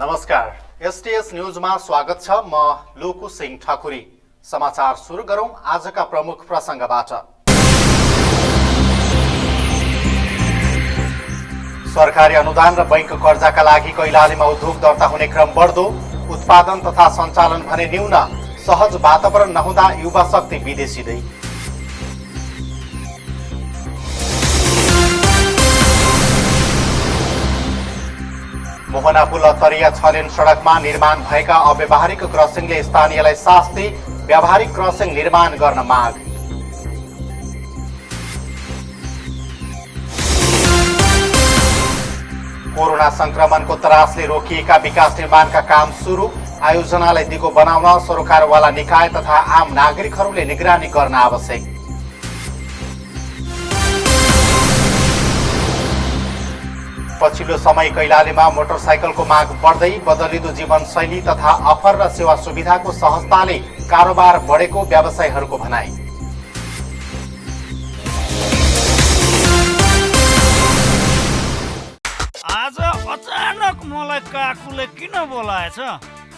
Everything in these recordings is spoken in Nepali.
नमस्कार, एसटीएस न्यूजमा स्वागत छ। म लोकु सिंह ठकुरी। समाचार सुरु गरौं आजका प्रमुख प्रसंगबाट। सरकारी अनुदान र बैंक कर्जाका लागि कैलालीमा उद्योग दर्ता हुने क्रम बढ्दो, उत्पादन तथा सञ्चालन भने न्यून, सहज वातावरण नहुँदा युवा शक्ति विदेशिँदै। मोहना पुल अत्तरिया छलेन सडकमा निर्माण भएका अव्यावहारिक क्रसिङले स्थानीयलाई शास्ति, व्यावहारिक क्रसिङ निर्माण गर्न माग। कोरोना संक्रमणको त्रासले रोकिएका विकास निर्माणका काम सुरु, आयोजनालाई दिगो बनाउन सरकारवाला निकाय तथा आम नागरिकहरूले निगरानी गर्न आवश्यक। पछिल्लो समय कैलालीमा मोटरसाइकलको माग बढ्दै, बदलिदो जीवनशैली तथा अफर र सेवा सुविधाको सहजताले कारोबार बढेको व्यवसायीहरूको भनाई। आज अचानक मलाई काकुले किन बोलाएछ?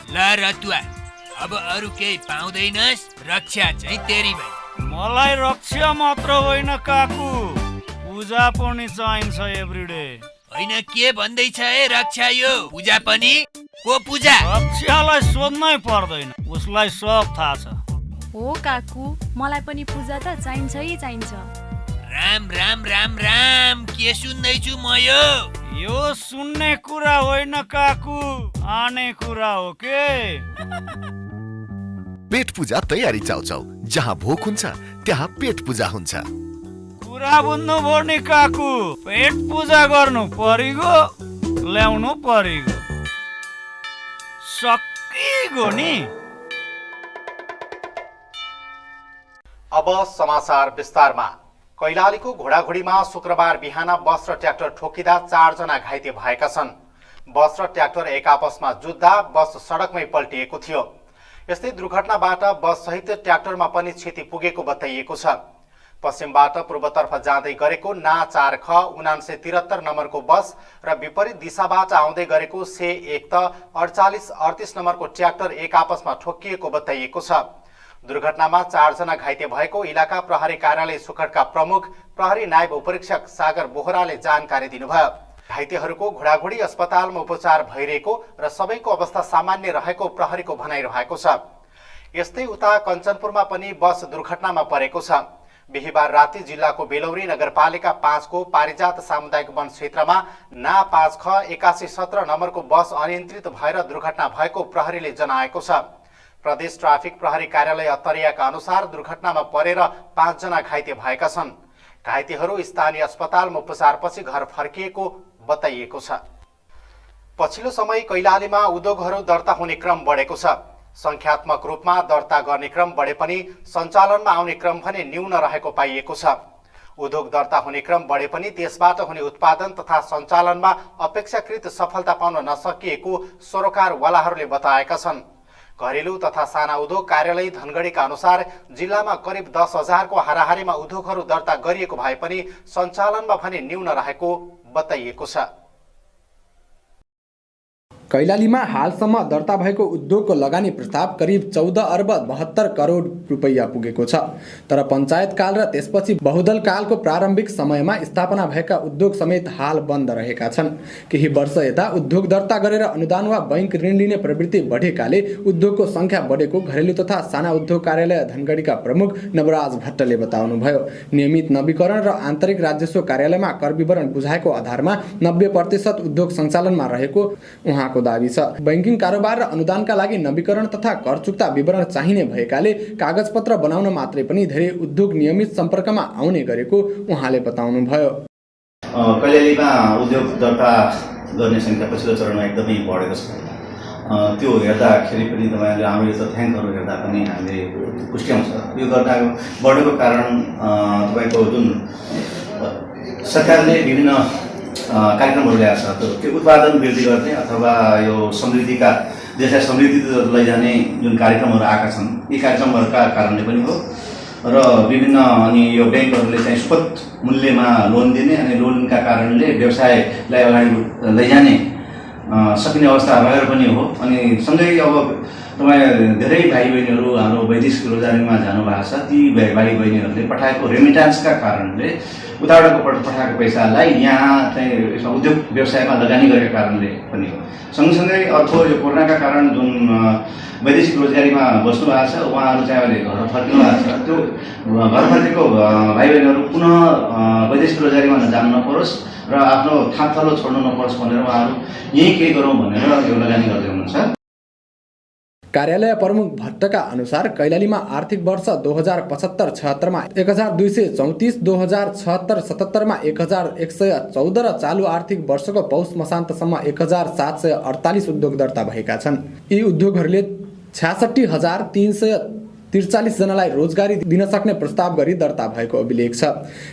ल रतुवा, अब अरू केही पाउँदैनस्, रक्षा चाहिँ तेरी भाइ। मलाई रक्षा मात्र होइन काकु, पूजा पनि चाहिन्छ एभ्रिडे। होइन, के भन्दैछ है रक्षा? यो पूजा पनि? को पूजा? रक्षालाई सोध्नै पर्दैन, उसलाई सब थाहा छ। हो काकु, मलाई पनि पूजा त चाहिन्छ। राम राम राम राम, के सुन्दैछु म? यो सुन्ने कुरा होइन काकु, आने कुरा हो के? पेट पूजा तयारी चाउचाउ, जहाँ भोक हुन्छ त्यहाँ पेट पूजा हुन्छ। कुरा बुझ्नुभयो नि काकु, पेट पूजा गर्नु परिगो, ल्याउनु परिगो, सकिगो नि। अब समाचार विस्तारमा। कैलालीको घोडाघोडीमा शुक्रबार बिहान बस र ट्र्याक्टर ठोकिँदा 4 जना घाइते भएका छन्। बस र ट्र्याक्टर एक आपसमा जुत्दा बस सडकमै पल्टिएको थियो। यस्तै दुर्घटनाबाट बस सहित ट्र्याक्टरमा पनि क्षति पुगेको बताइएको छ। पश्चिमबाट पूर्वतर्फ जाँदै गरेको ना 4 ख 9973 नम्बरको बस र विपरीत दिशाबाट आउँदै गरेको से 1 त 4838 नम्बरको ट्र्याक्टर एक आपसमा ठोकिएको बताइएको छ। दुर्घटनामा 4 जना घाइते भएको इलाका प्रहरी कार्यालय सुखडका प्रमुख प्रहरी नायब उपरीक्षक सागर बोहराले जानकारी दिनुभयो। घाइतेहरूको घोडाघोडी अस्पतालमा उपचार भइरहेको र सबैको अवस्था सामान्य रहेको प्रहरीको भनाइरहेको छ। यस्तै उता कञ्चनपुरमा पनि बस दुर्घटनामा परेको छ। बिहिबार राति जिल्लाको बेलौरी नगरपालिका 5 को पारिजात सामुदायिक वन क्षेत्रमा ना 5 ख 8117 नम्बरको बस अनियन्त्रित भएर दुर्घटना भएको प्रहरीले जनाएको छ। प्रदेश ट्राफिक प्रहरी कार्यालय अत्तरियाका अनुसार दुर्घटनामा परेर 5 जना घाइते भएका छन्। घाइतेहरू स्थानीय अस्पतालमा उपचारपछि घर फर्किएको बताइएको छ। पछिल्लो समय कैलालीमा उद्योगहरू दर्ता हुने क्रम बढेको छ। संख्यात्मक रूपमा दर्ता गर्ने क्रम बढे पनि सञ्चालनमा आउने क्रम भने न्यून रहेको पाइएको छ। उद्योग दर्ता हुने क्रम बढे पनि त्यसबाट हुने उत्पादन तथा सञ्चालनमा अपेक्षाकृत सफलता पाउन नसकिएको सरकारवालाहरूले बताएका छन्। घरेलु तथा साना उद्योग कार्यालय धनगढीका अनुसार जिल्लामा करिब 10,000 को हाराहारीमा उद्योगहरू दर्ता गरिएको भए पनि सञ्चालनमा भने न्यून रहेको बताइएको छ। कैलालीमा हालसम्म दर्ता भएको उद्योगको लगानी प्रस्ताव करिब 14 अर्ब 72 करोड रुपैयाँ पुगेको छ। तर पञ्चायत काल र त्यसपछि बहुदल कालको प्रारम्भिक समयमा स्थापना भएका उद्योग समेत हाल बन्द रहेका छन्। केही वर्ष यता उद्योग दर्ता गरेर अनुदान वा बैंक ऋण लिने प्रवृत्ति बढेकाले उद्योगको संख्या बढेको घरेलु तथा साना उद्योग कार्यालय धनगढीका प्रमुख नवराज भट्टले बताउनुभयो। नियमित नवीकरण र आन्तरिक राजस्व कार्यालयमा कर विवरण बुझाएको आधारमा 90% उद्योग सञ्चालनमा रहेको उहाँको दाबी छ। बैंकिङ कारोबार र अनुदानका लागि नवीकरण तथा कर चुक्ता विवरण चाहिने भएकाले कागजपत्र बनाउन मात्रै पनि धेरै उद्योग नियमित सम्पर्कमा आउने गरेको उहाँले बताउनुभयो। कैलालीमा उद्योग दर्ता गर्ने संख्या पछिल्लो चरणमा एकदमै बढेको छ। त्यो हेर्दाखेरि पनि तपाईँले हाम्रो तथ्याङ्कहरू हेर्दा पनि हामीले पुष्ट्याउँछ। यो दर्ता बढेको कारण तपाईँको जुन सरकारले विभिन्न कार्यक्रमहरू ल्याएको छ, त्यो उत्पादन वृद्धि गर्ने अथवा यो समृद्धिका देशलाई समृद्धि लैजाने जुन कार्यक्रमहरू आएका छन्, यी कार्यक्रमहरूका कारणले पनि हो। र विभिन्न अनि यो बैंकहरूले चाहिँ सुपथ मूल्यमा लोन दिने अनि लोनका कारणले व्यवसायलाई अगाडि लैजाने सकिने अवस्था रहेर पनि हो। अनि सँगै अब तपाईँ धेरै भाइ बहिनीहरू हाम्रो वैदेशिक रोजगारीमा जानुभएको छ, ती भाइ बहिनीहरूले पठाएको रेमिटान्सका कारणले उताबाट पठाएको पैसालाई यहाँ चाहिँ यसमा उद्योग व्यवसायमा लगानी गरेका कारणले पनि हो। सँगसँगै अर्को यो कोरोनाका कारण जुन वैदेशिक रोजगारीमा बस्नु भएको छ उहाँहरू चाहिँ अहिले घर फर्किनु भएको छ, त्यो घर फर्केको भाइ बहिनीहरू पुनः वैदेशिक रोजगारीमा जानु नपरोस् र आफ्नो थाकथलो छोड्नु नपरोस् भनेर उहाँहरू यहीँ केही गरौँ भनेर यो लगानी गर्दै हुनुहुन्छ। कार्यालय प्रमुख भट्टका अनुसार कैलालीमा आर्थिक वर्ष 2075-76 मा 1234, 2076-77 मा 1114 र चालु आर्थिक वर्षको पौष मसान्तसम्म 1748 उद्योग दर्ता भएका छन्। यी उद्योगहरूले 66,343 जनालाई रोजगारी दिन सक्ने प्रस्ताव गरी दर्ता भएको अभिलेख छ।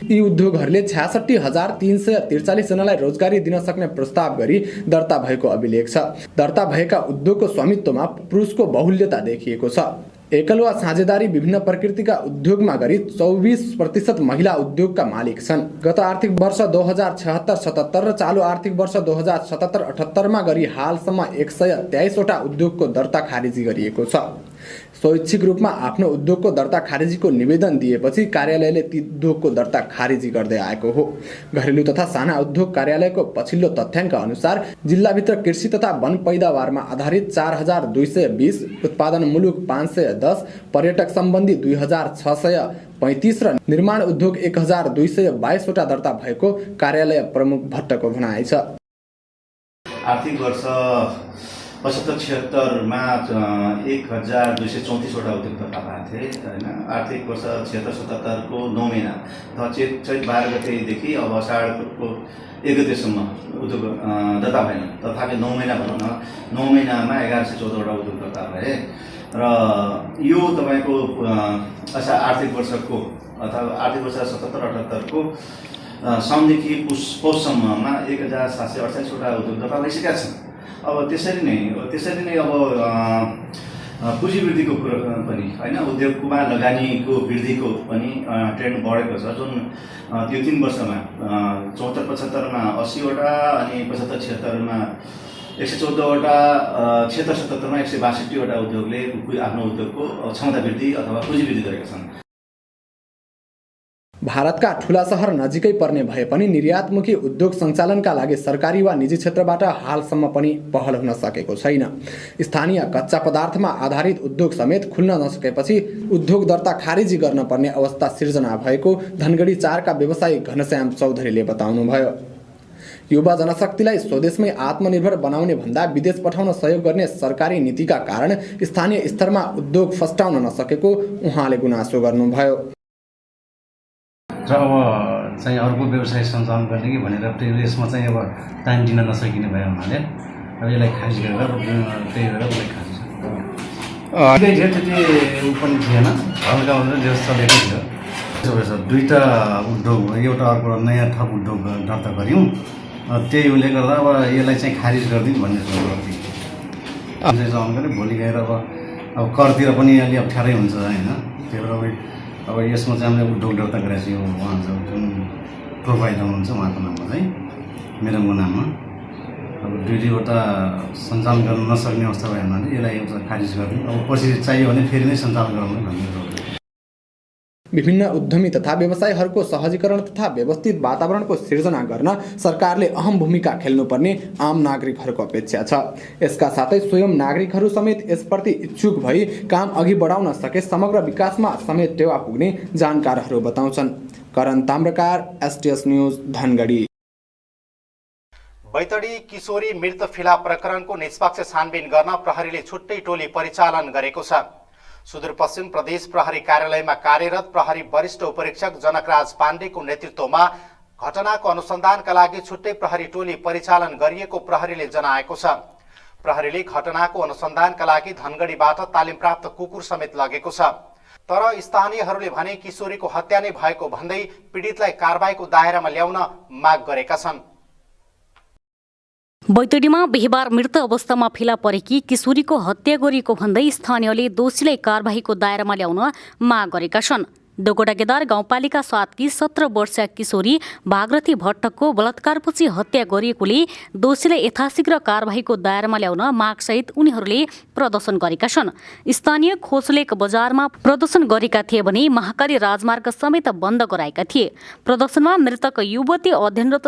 यी उद्योगहरूले 66,343 जनालाई रोजगारी दिन सक्ने प्रस्ताव गरी दर्ता भएको अभिलेख छ। दर्ता भएका उद्योगको स्वामित्वमा पुरुषको बाहुल्यता देखिएको छ। एकल वा साझेदारी विभिन्न प्रकृतिका उद्योगमा गरी 24% महिला उद्योगका मालिक छन्। गत आर्थिक वर्ष 2076-77 र चालु आर्थिक वर्ष 2077-78 मा गरी हालसम्म 123 वटा उद्योगको दर्ता खारिजी गरिएको छ। स्वैच्छिक रूपमा आफ्नो उद्योगको दर्ता खारिजीको निवेदन दिएपछि कार्यालयले ती उद्योगको दर्ता खारिजी गर्दै आएको हो। घरेलु तथा साना उद्योग कार्यालयको पछिल्लो तथ्याङ्क अनुसार जिल्लाभित्र कृषि तथा वन पैदावारमा आधारित 4220, उत्पादन मुलुक 510, पर्यटक सम्बन्धी 2635 र निर्माण उद्योग 1222 वटा दर्ता भएको कार्यालय प्रमुख भट्टको भनाइ छ। आर्थिक वर्ष 75-76 मा 1234 वटा उद्योग दर्ता भएको थिए होइन। आर्थिक वर्ष 76-77 को 9 महिना अथवा चैत 12 गतेदेखि अब असाढको 1 गतेसम्म उद्योग दर्ता भएन, तथापि 9 महिना भनौँ न, 9 महिनामा 1114 वटा उद्योग दर्ता भए र यो तपाईँको आर्थिक वर्षको अथवा आर्थिक वर्ष 77-78 को साउनदेखि पौषसम्ममा 1748 वटा उद्योग दर्ता भइसकेका छन्। अब त्यसरी नै अब पुँजी वृद्धिको कुरो पनि होइन, उद्योगमा लगानीको वृद्धिको पनि ट्रेन्ड बढेको छ। जुन त्यो 3 वर्षमा 74-75 मा 80 वटा अनि 75-76 मा 114 वटा, 76-77 मा 162 वटा उद्योगले आफ्नो उद्योगको क्षमता वृद्धि अथवा पुँजी वृद्धि गरेका छन्। भारतका ठूला सहर नजिकै पर्ने भए पनि निर्यातमुखी उद्योग सञ्चालनका लागि सरकारी वा निजी क्षेत्रबाट हालसम्म पनि पहल हुन सकेको छैन। स्थानीय कच्चा पदार्थमा आधारित उद्योग समेत खुल्न नसकेपछि उद्योग दर्ता खारिजी गर्न पर्ने अवस्था सिर्जना भएको धनगढी 4 का व्यवसायी घनश्याम चौधरीले बताउनुभयो। युवा जनशक्तिलाई स्वदेशमै आत्मनिर्भर बनाउने भन्दा विदेश पठाउन सहयोग गर्ने सरकारी नीतिका कारण स्थानीय स्तरमा उद्योग फस्टाउन नसकेको उहाँले गुनासो गर्नुभयो। र अब चाहिँ अर्को व्यवसाय सञ्चालन गर्ने कि भनेर यसमा चाहिँ अब टाइम दिन नसकिने भयो हुनाले अब यसलाई खारिज गरेर त्यही भएर उसलाई खारिज थियो। त्यति ऊ पनि थिएन, हल्का हल्का चलेकै थियो। दुईवटा उद्योग, एउटा अर्को नयाँ थप उद्योग दर्ता गऱ्यौँ, त्यही उसले गर्दा अब यसलाई चाहिँ खारिज गरिदिउँ भन्ने सोच गऱ्यो। भोलि गएर अब करतिर पनि अलि अप्ठ्यारै हुन्छ होइन, त्यही भएर अब यसमा चाहिँ हामीले उद्योग दर्ता गरेको छ। यो उहाँ जुन प्रोभाइडर हुनुहुन्छ उहाँको नाममा चाहिँ मेरो नाममा अब दुईवटा सञ्चालन गर्न नसक्ने अवस्था भयो भने यसलाई एउटा खारिज गरिदिउँ। अब पछि चाहियो भने फेरि नै सञ्चालन गराउनु भन्ने। विभिन्न उद्यमी तथा व्यवसायीहरूको सहजीकरण तथा व्यवस्थित वातावरणको सिर्जना गर्न सरकारले अहम भूमिका खेल्नुपर्ने आम नागरिकहरूको अपेक्षा छ। यसका साथै स्वयं नागरिकहरू समेत यसप्रति इच्छुक भई काम अघि बढाउन सके समग्र विकासमा समेत टेवा पुग्ने जानकारहरू बताउँछन्। Karan Tamrakar, STS news, Dhangadhi. बैतडी किशोरी मृत फिला प्रकरणको निष्पक्ष छानबिन गर्न प्रहरीले छुट्टै टोली परिचालन गरेको छ। सुदूरपश्चिम प्रदेश प्रहरी कार्यालयमा कार्यरत प्रहरी वरिष्ठ उपरीक्षक जनकराज पाण्डेको नेतृत्वमा घटनाको अनुसन्धानका लागि छुट्टै प्रहरी टोली परिचालन गरिएको प्रहरीले जनाएको छ। प्रहरीले घटनाको अनुसन्धानका लागि धनगढीबाट तालिम प्राप्त कुकुर समेत लगेको छ। तर स्थानीयहरूले भने किशोरीको हत्या नै भएको भन्दै पीडितलाई कारबाहीको दायरामा ल्याउन माग गरेका छन्। बैतडीमा बिहिबार मृत अवस्थामा फेला परेकी किशोरीको हत्या गरिएको भन्दै स्थानीयले दोषीलाई कारबाहीको दायरामा ल्याउन माग गरेका छन्। दोगोडागेदार गाउँपालिका 7 की 17 वर्षीय किशोरी भागरथी भट्टको बलात्कारपछि हत्या गरिएकोले दोषीलाई यथाशीघ्र कारबाहीको दायरामा ल्याउन मागसहित उनीहरूले प्रदर्शन गरेका छन्। स्थानीय खोसलेक बजारमा प्रदर्शन गरेका थिए भने महाकाली राजमार्ग समेत बन्द गराएका थिए। प्रदर्शनमा मृतक युवती अध्ययनरत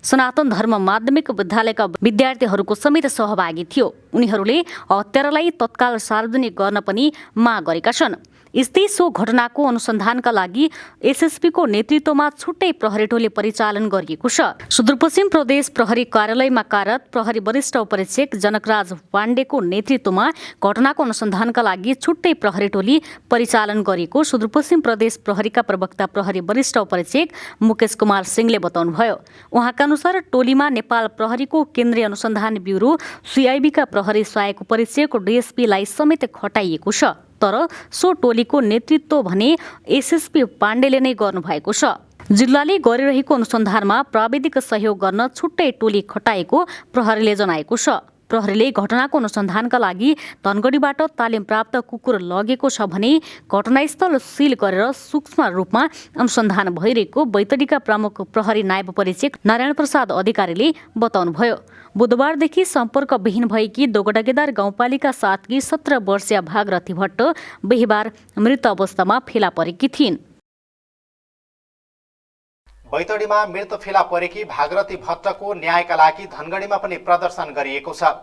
सनातन धर्म माध्यमिक विद्यालयका विद्यार्थीहरूको समेत सहभागी थियो। उनीहरूले हत्यारालाई तत्काल सार्वजनिक गर्न पनि माग गरेका छन्। यस्तै सो घटनाको अनुसन्धानका लागि एसएसपीको नेतृत्वमा छुट्टै प्रहरी टोली परिचालन गरिएको छ। सुदूरपश्चिम प्रदेश प्रहरी कार्यालयमा कार्यरत प्रहरी वरिष्ठ उपरीक्षक जनकराज पाण्डेको नेतृत्वमा घटनाको अनुसन्धानका लागि छुट्टै प्रहरी टोली परिचालन गरिएको सुदूरपश्चिम प्रदेश प्रहरीका प्रवक्ता प्रहरी वरिष्ठ उपरीक्षक मुकेश कुमार सिंहले बताउनुभयो। उहाँका अनुसार टोलीमा नेपाल प्रहरीको केन्द्रीय अनुसन्धान ब्युरो सीआईबीका प्रहरी सहायक उपरीक्षक डीएसपीलाई समेत खटाइएको छ। तर सो टोलीको नेतृत्व भने एसएसपी पाण्डेले नै गर्नुभएको छ। जिल्लाले गरिरहेको अनुसन्धानमा प्राविधिक सहयोग गर्न छुट्टै टोली खटाएको प्रहरीले जनाएको छ। प्रहरीले घटनाको अनुसन्धानका लागि धनगढीबाट तालिम प्राप्त कुकुर लगेको छ भने घटनास्थल सिल गरेर सूक्ष्म रूपमा अनुसन्धान भइरहेको बैतडीका प्रमुख प्रहरी नायब परीक्षक नारायण प्रसाद अधिकारीले बताउनुभयो। बुधबारदेखि सम्पर्कविहीन भएकी दोगडागेदार गाउँपालिका 7 की 17 वर्षीय भागरथी भट्ट बिहीबार मृत अवस्थामा फेला परेकी थिइन्। बैतडीमा मृत फेला परेकी भागरथी भट्टको न्यायका लागि धनगढीमा पनि प्रदर्शन गरिएको छ।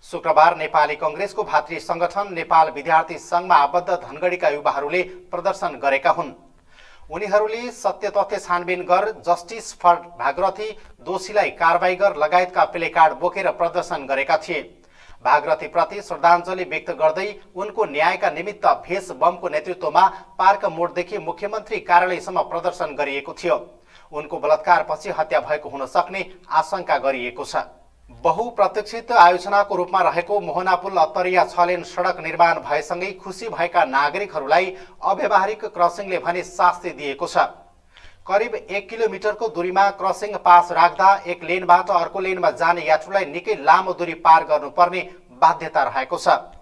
शुक्रबार नेपाली कांग्रेसको भातृ संगठन नेपाल विद्यार्थी संघमा आबद्ध धनगढीका युवाहरूले प्रदर्शन गरेका हुन्। उनीहरूले सत्य तथ्य छानबिन गर, जस्टिस फर भागरथी, दोषीलाई कारबाही गर लगायतका प्लेकार्ड बोकेर प्रदर्शन गरेका थिए। भागरथी प्रति श्रद्धाञ्जली व्यक्त गर्दै उनको न्यायका निमित्त भेष बमको नेतृत्वमा पार्क मोडदेखि मुख्यमन्त्री कार्यालयसम्म प्रदर्शन गरिएको थियो। उनको बलात्कारपछि हत्या भएको हुन सक्ने आशंका गरिएको छ। बहुप्रतीक्षित आयोजनाको रूपमा रहेको मोहनापुल अत्तरिया 6 लेन सडक निर्माण भएसँगै खुसी भएका नागरिकहरूलाई अव्यावहारिक क्रसिङले भने शास्ति दिएको छ। करिब 1 किलोमिटरको दूरीमा क्रसिङ पास राख्दा एक लेनबाट अर्को लेनमा जाने यात्रुलाई निकै लामो दूरी पार गर्नुपर्ने बाध्यता रहेको छ।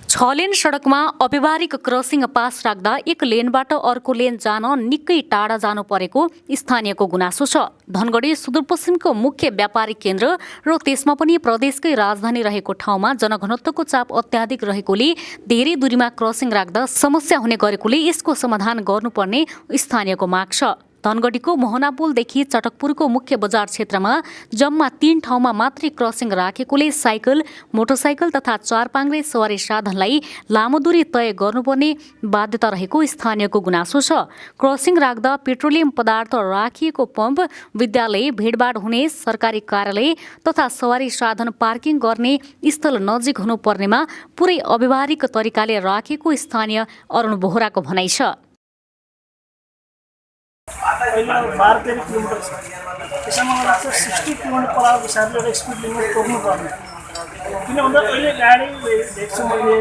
6 लेन सडकमा अव्यावहारिक क्रसिङ पास राख्दा एक लेनबाट अर्को लेन जान निकै टाढा जानु परेको स्थानीयको गुनासो छ। धनगढी सुदूरपश्चिमको मुख्य व्यापारिक केन्द्र र त्यसमा पनि प्रदेशकै राजधानी रहेको ठाउँमा जनघनत्वको चाप अत्याधिक रहेकोले धेरै दूरीमा क्रसिङ राख्दा समस्या हुने गरेकोले यसको समाधान गर्नुपर्ने स्थानीयको माग छ। धनगढीको मोहनापुलदेखि चटकपुरको मुख्य बजार क्षेत्रमा जम्मा 3 ठाउँमा मात्रै क्रसिङ राखेकोले साइकल, मोटरसाइकल तथा 4 पाङ्ग्रे सवारी साधनलाई लामो दूरी तय गर्नुपर्ने बाध्यता रहेको स्थानीयको गुनासो छ। क्रसिङ राख्दा पेट्रोलियम पदार्थ राखिएको पम्प, विद्यालय, भिडभाड हुने सरकारी कार्यालय तथा सवारी साधन पार्किङ गर्ने स्थल नजिक हुनुपर्नेमा पुरै अव्यावहारिक तरिकाले राखेको स्थानीय अरुण बोहराको भनाइ छ। अहिले 12-13 किलोमिटर छ। त्यसमा मलाई लाग्छ 60 किलोमिटर पर आवर हिसाबले एउटा स्पिड लिमिट तोक्नु पर्ने। किन भन्दा अहिले गाडी देख्छु मैले,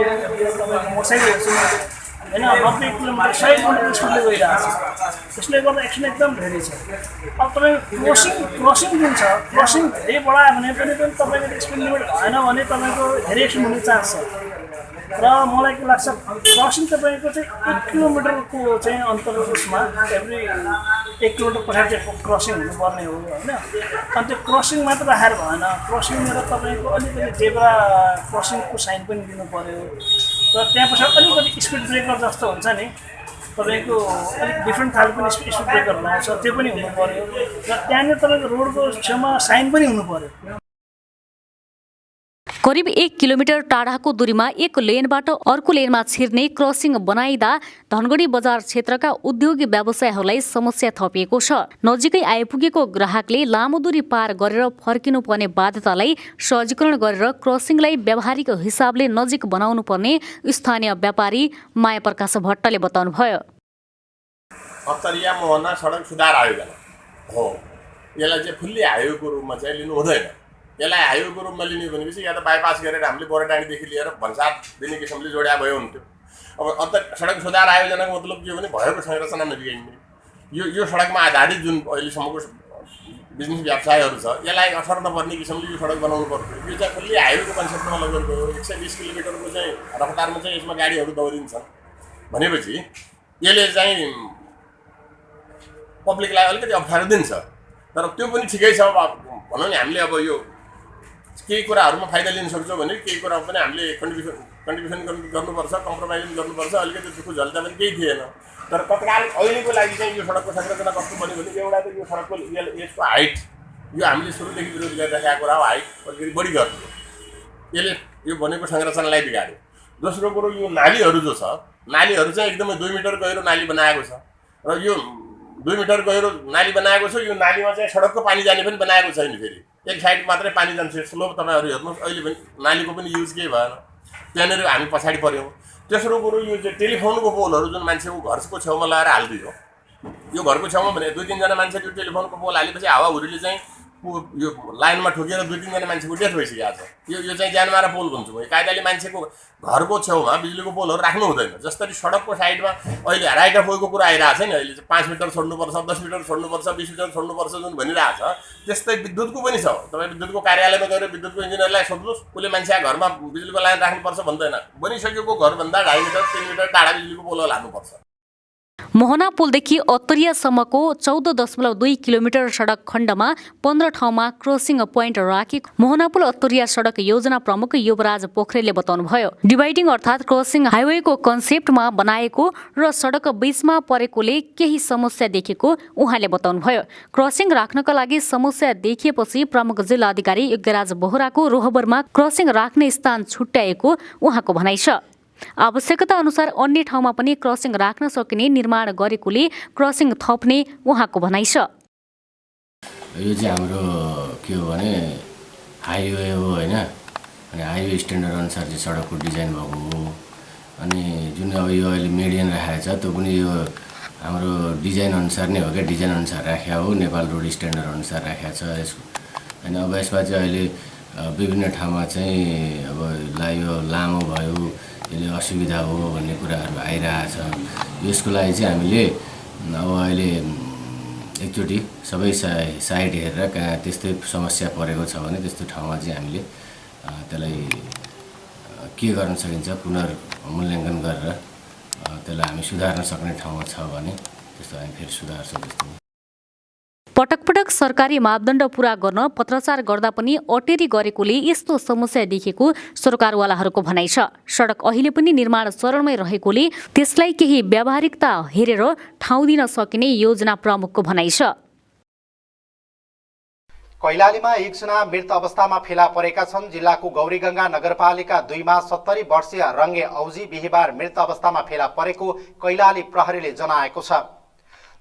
तपाईँको मोटरसाइकल हेर्छु मैले, होइन 90 किलोमिटर 100 किलोमिटर स्पिडले गइरहेको छ। त्यसले गर्दा एक्सिडेन्ट एकदम धेरै छ। अब तपाईँ क्रसिङ जुन छ, क्रसिङ धेरै बढायो भने पनि तपाईँको स्पिड लिमिट भएन भने तपाईँको धेरै एक्सिडेन्ट हुने चान्स छ। र मलाई के लाग्छ, क्रसिङ तपाईँको चाहिँ 1 किलोमिटरको चाहिँ अन्तर उसमा एभ्री 1 किलोमिटर पछाडि चाहिँ क्रसिङ हुनुपर्ने हो, होइन। अनि त्यो क्रसिङ मात्र राखेर भएन, क्रसिङमा तपाईँको अलिकति जेब्रा क्रसिङको साइन पनि दिनु पऱ्यो। र त्यहाँ पछाडि अलिकति स्पिड ब्रेकर जस्तो हुन्छ नि, तपाईँको अलिक डिफ्रेन्ट खालको पनि स्पिड ब्रेकर लगाउँछ, त्यो पनि हुनु पऱ्यो। र त्यहाँनिर तपाईँको रोडको छेउमा साइन पनि हुनु पऱ्यो। करिब 1 किलोमिटर टाढाको दूरीमा एक लेनबाट अर्को लेनमा छिर्ने क्रसिङ बनाइदा धनगढी बजार क्षेत्रका उद्योगी व्यवसायहरूलाई समस्या थपिएको छ। नजिकै आइपुगेको ग्राहकले लामो दूरी पार गरेर फर्किनु पर्ने बाध्यतालाई सहजीकरण गरेर क्रसिङलाई व्यावहारिक हिसाबले नजिक बनाउनु पर्ने स्थानीय व्यापारी माया प्रकाश भट्टले बताउनुभयो। अत्तरिया मोहना सडक सुधार आयोजना हो, यसलाई चाहिँ फुल्ली हाइवेको रूपमा चाहिँ लिनु हुँदैन। यसलाई हाइवेको रूपमा लिने भनेपछि या त बाइपास गरेर हामीले बोराडाँडीदेखि लिएर भन्सार दिने किसिमले जोड्या भयो हुन्थ्यो। अब सडक सुधार आयोजनाको मतलब के हो भने भएको संरचना नबिगाइने। यो सडकमा आधारित जुन अहिलेसम्मको बिजनेस व्यवसायहरू छ यसलाई असर नपर्ने किसिमले यो सडक बनाउनु पर्छ। यो चाहिँ फुल्ली हाइवेको कन्सेप्टमा लगेर गयो। 120 किलोमिटरको चाहिँ रफ्तारमा चाहिँ यसमा गाडीहरू दौडिन्छन्। भनेपछि यसले चाहिँ पब्लिकलाई अलिकति अप्ठ्यारो दिन्छ। तर त्यो पनि ठिकै छ। भनौँ नि हामीले अब यो केही कुराहरूमा फाइदा लिन सक्छौँ भने केही कुरामा पनि हामीले कन्ट्रिब्युसन गर्नुपर्छ, कम्प्रोमाइज गर्नुपर्छ। अलिकति दुःख झल्दा पनि केही थिएन। तर तत्काल अहिलेको लागि चाहिँ यो सडकको संरचना कस्तो बन्यो भने एउटा त यो सडकको यसको हाइट यो हामीले सुरुदेखि विरोध गरिरहेको कुरा हो, हाइट अलिकति बढी गर्नु यसले यो बनेको संरचनालाई बिगाड्यो। दोस्रो कुरो यो नालीहरू जो छ, नालीहरू चाहिँ एकदमै 2 मिटर गहिरो नाली बनाएको छ र यो 2 मिटर गहिरो नाली बनाएको छ। यो नालीमा चाहिँ सडकको पानी जाने पनि बनाएको छैन। फेरि एक साइड मात्रै पानी जान्छ। स्लोप तपाईँहरू हेर्नुहोस्, अहिले पनि नालीको पनि युज केही भएन। त्यहाँनिर हामी पछाडि पऱ्यौँ। तेस्रो कुरो यो चाहिँ टेलिफोनको पोलहरू जुन मान्छेको घरको छेउमा लगाएर हालिदियो, यो घरको छेउमा भने 2-3 जना मान्छे त्यो टेलिफोनको पोल हालेपछि हावाहुरीले चाहिँ यो लाइनमा ठोकेर 2-3 जना मान्छेको डेथ भइसकेको छ। यो चाहिँ ज्यानमारा पोल भन्छु म। कायदाले मान्छेको घरको छेउमा बिजुलीको पोलहरू राख्नु हुँदैन। जसरी सडकको साइडमा अहिले राइट अफ वेको कुरा आइरहेको छ नि, अहिले 5 मिटर छोड्नुपर्छ, 10 मिटर छोड्नुपर्छ, 20 मिटर छोड्नुपर्छ जुन भनिरहेको छ, त्यस्तै विद्युतको पनि छ। तपाईँ विद्युतको कार्यालयमा गएर विद्युतको इन्जिनियरलाई सोध्नुहोस्, उसले मान्छे घरमा बिजुलीको लाइन राख्नुपर्छ भन्दैन। बनिसकेको घरभन्दा 2.5 मिटर 3 मिटर टाढा बिजुलीको पोल हाल्नुपर्छ। मोहना पुलदेखि अत्तरियासम्मको 14.2 किलोमिटर सडक खण्डमा 15 ठाउँमा क्रसिङ पोइन्ट राखेको मोहना पुल अत्तरिया सडक योजना प्रमुख युवराज पोखरेलले बताउनुभयो। डिभाइडिङ अर्थात् क्रसिङ हाइवेको कन्सेप्टमा बनाएको र सडक बीचमा परेकोले केही समस्या देखेको उहाँले बताउनुभयो। क्रसिङ राख्नका लागि समस्या देखिएपछि प्रमुख जिल्ला अधिकारी यज्ञराज बोहराको रोहबरमा क्रसिङ राख्ने स्थान छुट्याएको उहाँको भनाइ छ। आवश्यकता अनुसार अन्य ठाउँमा पनि क्रसिङ राख्न सकिने निर्माण गरेकोले क्रसिङ थप्ने उहाँको भनाइ छ। यो चाहिँ हाम्रो के हो भने हाइवे हो होइन, अनि हाइवे स्ट्यान्डर्ड अनुसार चाहिँ सडकको डिजाइन भएको हो। अनि जुन अब यो अहिले मेडियन राखेको छ त्यो पनि यो हाम्रो डिजाइन अनुसार नै हो क्या, डिजाइन अनुसार राखेको हो, नेपाल रोड स्ट्यान्डर्ड अनुसार राखेको छ यसको। अनि अब यसमा चाहिँ अहिले विभिन्न ठाउँमा चाहिँ अब यो लामो भयो, यसले असुविधा हो भन्ने कुराहरू आइरहेछ। यसको लागि चाहिँ हामीले अब अहिले एकचोटि सबै साइड हेरेर कहाँ त्यस्तै समस्या परेको छ भने त्यस्तो ठाउँमा चाहिँ हामीले त्यसलाई के गर्न सकिन्छ पुनर्मूल्याङ्कन गरेर त्यसलाई हामी सुधार्न सक्ने ठाउँमा छ भने त्यस्तो हामी फेरि सुधार्छौँ। त्यस्तो पटक पटक सरकारी मापदण्ड पूरा गर्न पत्रचार गर्दा पनि अटेरी गरेकोले यस्तो समस्या देखेको सरकारवालाहरूको भनाइ छ। सडक अहिले पनि निर्माण चरणमै रहेकोले त्यसलाई केही व्यावहारिकता हेरेर ठाउँ दिन सकिने योजना प्रमुखको भनाइ छ। कैलालीमा एकजना मृत अवस्थामा फेला परेका छन्। जिल्लाको गौरीगंगा नगरपालिका 2 मा 70 वर्षीय रङ्गे औजी बिहिबार मृत अवस्थामा फेला परेको कैलाली प्रहरीले जनाएको छ।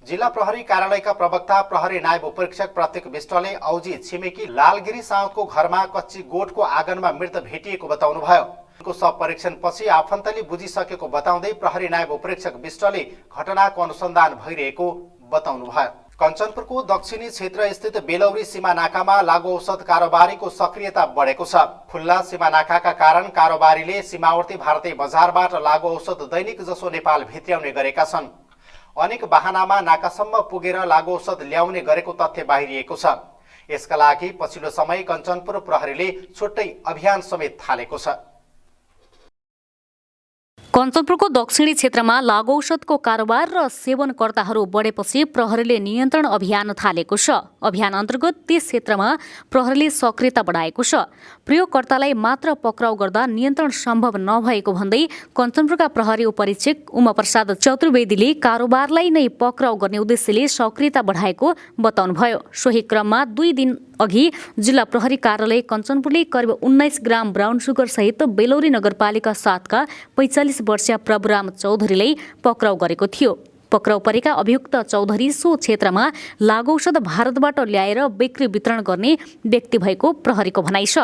जिल्ला प्रहरी कार्यालयका प्रवक्ता प्रहरी नायब उपरीक्षक प्रतीक विष्टले औजी छिमेकी लालगिरी साउथको घरमा कच्ची गोठको आँगनमा मृत भेटिएको बताउनुभयो। उनको शव परीक्षणपछि आफन्तले बुझिसकेको बताउँदै प्रहरी नायब उपरीक्षक विष्टले घटनाको अनुसन्धान भइरहेको बताउनुभयो। कञ्चनपुरको दक्षिणी क्षेत्र स्थित बेलौरी सीमा नाकामा लागु औषध कारोबारीको सक्रियता बढेको छ। खुल्ला सीमा नाकाका कारण कारोबारीले सीमावर्ती भारतीय बजारबाट लागु औषध दैनिक जसो नेपाल भित्र्याउने गरेका छन्। अनेक बहानामा नाकासम्म पुगेर लागु औषध ल्याउने गरेको तथ्य बाहिरिएको छ। यसका लागि पछिल्लो समय कञ्चनपुर प्रहरीले छुट्टै अभियान समेत थालेको छ। कञ्चनपुरको दक्षिणी क्षेत्रमा लागु औषधको कारोबार र सेवनकर्ताहरू बढेपछि प्रहरीले नियन्त्रण अभियान थालेको छ। अभियान अन्तर्गत त्यस क्षेत्रमा प्रहरीले सक्रियता बढाएको छ। प्रयोगकर्तालाई मात्र पक्राउ गर्दा नियन्त्रण सम्भव नभएको भन्दै कञ्चनपुरका प्रहरी उपरीक्षक उमाप्रसाद चतुर्वेदीले कारोबारलाई नै पक्राउ गर्ने उद्देश्यले सक्रियता बढाएको बताउनुभयो। सोही क्रममा 2 दिन अघि जिल्ला प्रहरी कार्यालय कञ्चनपुरले करिब 19 ग्राम ब्राउन सुगर सहित बेलौरी नगरपालिका 7 का 45 वर्षीय प्रभुराम चौधरीलाई पक्राउ गरेको थियो। पक्राउ परेका अभियुक्त चौधरी सो क्षेत्रमा लागु औषध भारतबाट ल्याएर बिक्री वितरण गर्ने व्यक्ति भएको प्रहरीको भनाइ छ।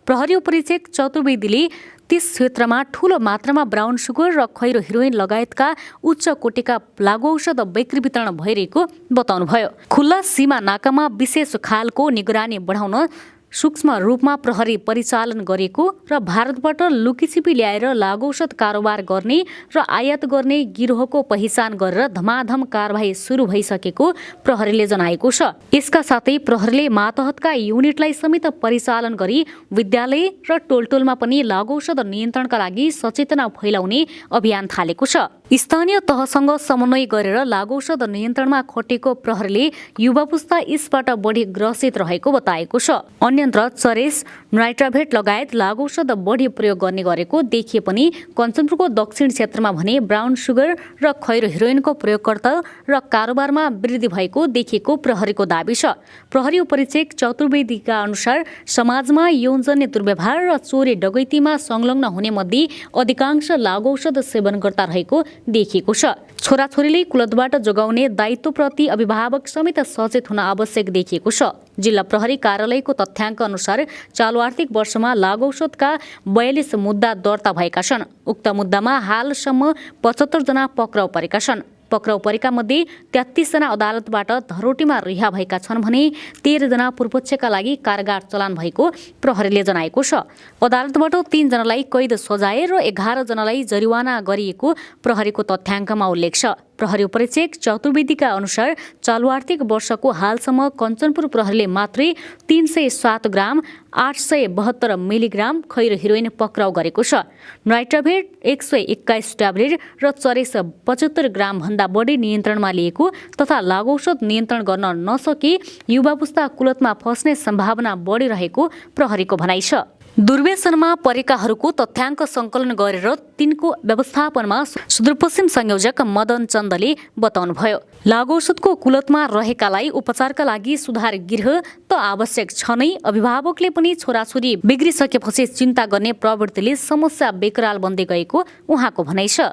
प्रहरी उपरीक्षक चतुर्वेदीले त्यस क्षेत्रमा ठूलो मात्रामा ब्राउन सुगर र खैरो हिरोइन लगायतका उच्च कोटिका लागु औषध बिक्री वितरण भइरहेको बताउनुभयो। खुल्ला सीमा नाकामा विशेष खालको निगरानी बढाउन सूक्ष्म रूपमा प्रहरी परिचालन गरेको र भारतबाट लुकीछिपी ल्याएर लागु औषध कारोबार गर्ने र आयात गर्ने गिरोहको पहिचान गरेर धमाधम कारबाही सुरु भइसकेको प्रहरीले जनाएको छ। यसका साथै प्रहरीले मातहतका युनिटलाई समेत परिचालन गरी विद्यालय र टोलटोलमा पनि लागु औषध नियन्त्रणका लागि सचेतना फैलाउने अभियान थालेको छ। स्थानीय तहसँग समन्वय गरेर लागौषध नियन्त्रणमा खटेको प्रहरीले युवा पुस्ता यसबाट बढी ग्रसित रहेको बताएको छ। अन्यत्र चरेस, नाइट्राभेट लगायत लागौषध बढी प्रयोग गर्ने गरेको देखिए पनि कञ्चनपुरको दक्षिण क्षेत्रमा भने ब्राउन सुगर र खैरो हेरोइनको प्रयोगकर्ता र कारोबारमा वृद्धि भएको देखिएको प्रहरीको दाबी छ। प्रहरी उपरीक्षक चतुर्वेदीका अनुसार समाजमा यौनजन्य दुर्व्यवहार र चोरी डकैतीमा संलग्न हुने मध्ये अधिकांश लागौषध सेवनकर्ता रहेको देखिएको छ। छोराछोरीले कुलतबाट जोगाउने दायित्वप्रति अभिभावक समेत सचेत हुन आवश्यक देखिएको छ। जिल्ला प्रहरी कार्यालयको तथ्याङ्क अनुसार चालु आर्थिक वर्षमा लागौषधका 42 मुद्दा दर्ता भएका छन्। उक्त मुद्दामा हालसम्म 75 जना पक्राउ परेका छन्। पक्राउ परेका मध्ये 33 जना अदालतबाट धरोटीमा रिहा भएका छन् भने 13 जना पूर्वपक्षका लागि कारागार चलान भएको प्रहरीले जनाएको छ। अदालतबाट 3 जनालाई कैद सजाय र 11 जनालाई जरिवाना गरिएको प्रहरीको तथ्याङ्कमा उल्लेख छ। प्रहरी उपरीक्षक चतुर्वेदीका अनुसार चालु आर्थिक वर्षको हालसम्म कञ्चनपुर प्रहरीले मात्रै 307 ग्राम 872 मिलिग्राम खैरो हेरोइन पक्राउ गरेको छ। नाइट्राभेट 121 ट्याब्लेट र चरेस 75 ग्राम भन्दा बढी नियन्त्रणमा लिएको तथा लागौषध नियन्त्रण गर्न नसके युवा पुस्ता कुलतमा फस्ने सम्भावना बढिरहेको प्रहरीको भनाइ छ। दुर्व्यसनमा परेकाहरूको तथ्याङ्क सङ्कलन गरेर तिनको व्यवस्थापनमा सुदूरपश्चिम संयोजक मदन चन्दले बताउनुभयो। लागौषधको कुलतमा रहेकालाई उपचारका लागि सुधार गृह त आवश्यक छ नै, अभिभावकले पनि छोराछोरी बिग्रिसकेपछि चिन्ता गर्ने प्रवृत्तिले समस्या बेकराल बन्दै गएको उहाँको भनाइ छ।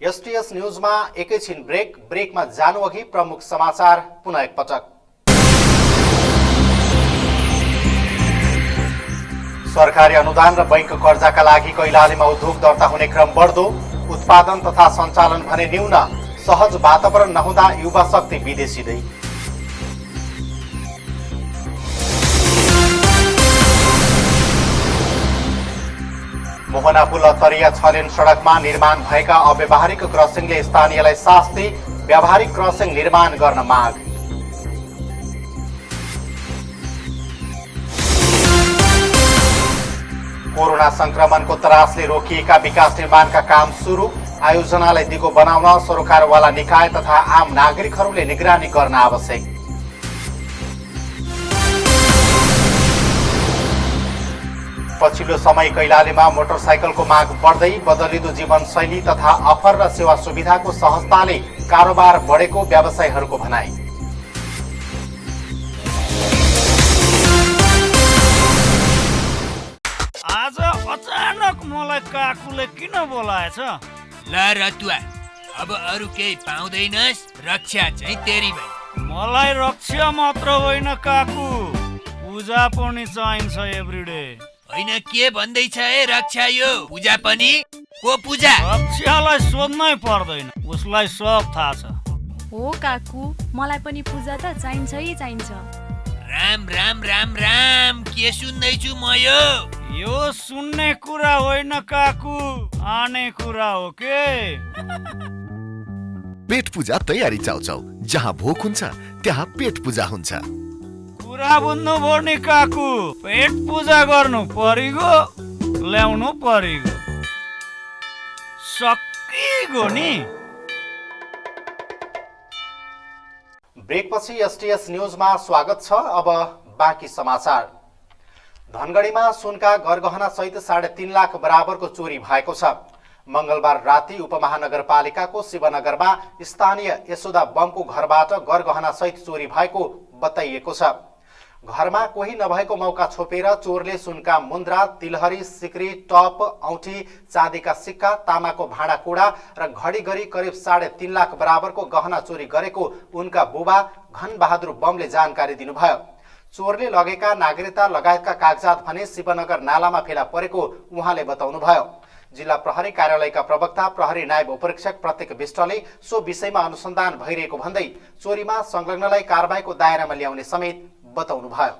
एसटीएस न्यूजमा एकैछिन ब्रेकमा जानु अघि प्रमुख समाचार पुनः एकपटक। सरकारी अनुदान र बैंक कर्जाका लागि कैलालीमा उद्योग दर्ता हुने क्रम बढ्दो, उत्पादन तथा सञ्चालन भने न्यून, सहज वातावरण नहुँदा युवा शक्ति विदेशिँदै। मोहना पुल तरिया 6 लेन सडकमा निर्माण भएका अव्यावहारिक क्रसिङले स्थानीयलाई शास्ति, व्यावहारिक क्रसिङ निर्माण गर्न माग। कोरोना संक्रमणको त्रासले रोकिएका विकास निर्माणका काम सुरु, आयोजनालाई दिगो बनाउन सरकारवाला निकाय तथा आम नागरिकहरूले निगरानी गर्न आवश्यक। पछिल्लो समय कैलालीमा मोटरसाइकलको माग बढ्दै बदलिदो जीवनशैली तथा अफर र सेवा सुविधाको सहजताले कारोबार बढेको व्यवसायीहरूको भनाइ। आज अचानक मलाई काकुले किन बोलाएछ? ल रतुवा, अब अरू केही पाउँदैनस्, रक्षा चाहिँ तेरी भाइ। मलाई रक्षा मात्र होइन काकु, पूजा पनि चाहिन्छ एभ्रिडे। होइन के भन्दैछ है रक्षा? यो पूजा पनि? को पूजा? रक्षालाई सोध्नै पर्दैन, उसलाई सब थाहा छ। हो काकु, मलाई पनि पूजा त चाहिन्छै चाहिन्छ। राम राम राम राम, के सुन्दैछु म? यो सुन्ने कुरा होइन काकु, आने कुरा हो के। पेट पूजा तयारी चाउचाउ, जहाँ भोक हुन्छ त्यहाँ पेट पूजा हुन्छ। कुरा बुझ्नुभयो नि काकु, पेट पूजा गर्नु परिगो, ल्याउनु परिगो, सकिगो नि। ब्रेकपछि एसटीएस न्यूजमा स्वागत छ। अब बाँकी समाचार। धनगढीमा सुनका गरगहना सहित 3.5 लाख बराबरको चोरी भएको छ। मंगलबार राति उपमहानगरपालिकाको शिवनगरमा स्थानीय यशोदा बमको घरबाट गरगहना सहित चोरी भएको बताइएको छ। घरमा कोही नभएको मौका छोपेर चोरले सुनका मुन्द्रा, तिलहरी, सिक्री, टप, औँठी, चाँदीका सिक्का, तामाको भाँडाकुँडा र घडी गरी करिब 3.5 लाख बराबरको गहना चोरी गरेको उनका बुबा घनबहादुर बमले जानकारी दिनुभयो। चोरले लगेका नागरिकता लगायतका कागजात भने शिवनगर नालामा फेला परेको उहाँले बताउनुभयो। जिल्ला प्रहरी कार्यालयका प्रवक्ता प्रहरी नायब उपरीक्षक प्रत्येक विष्टले सो विषयमा अनुसन्धान भइरहेको भन्दै चोरीमा संलग्नलाई कारबाहीको दायरामा ल्याउने समेत बताउनुभयो।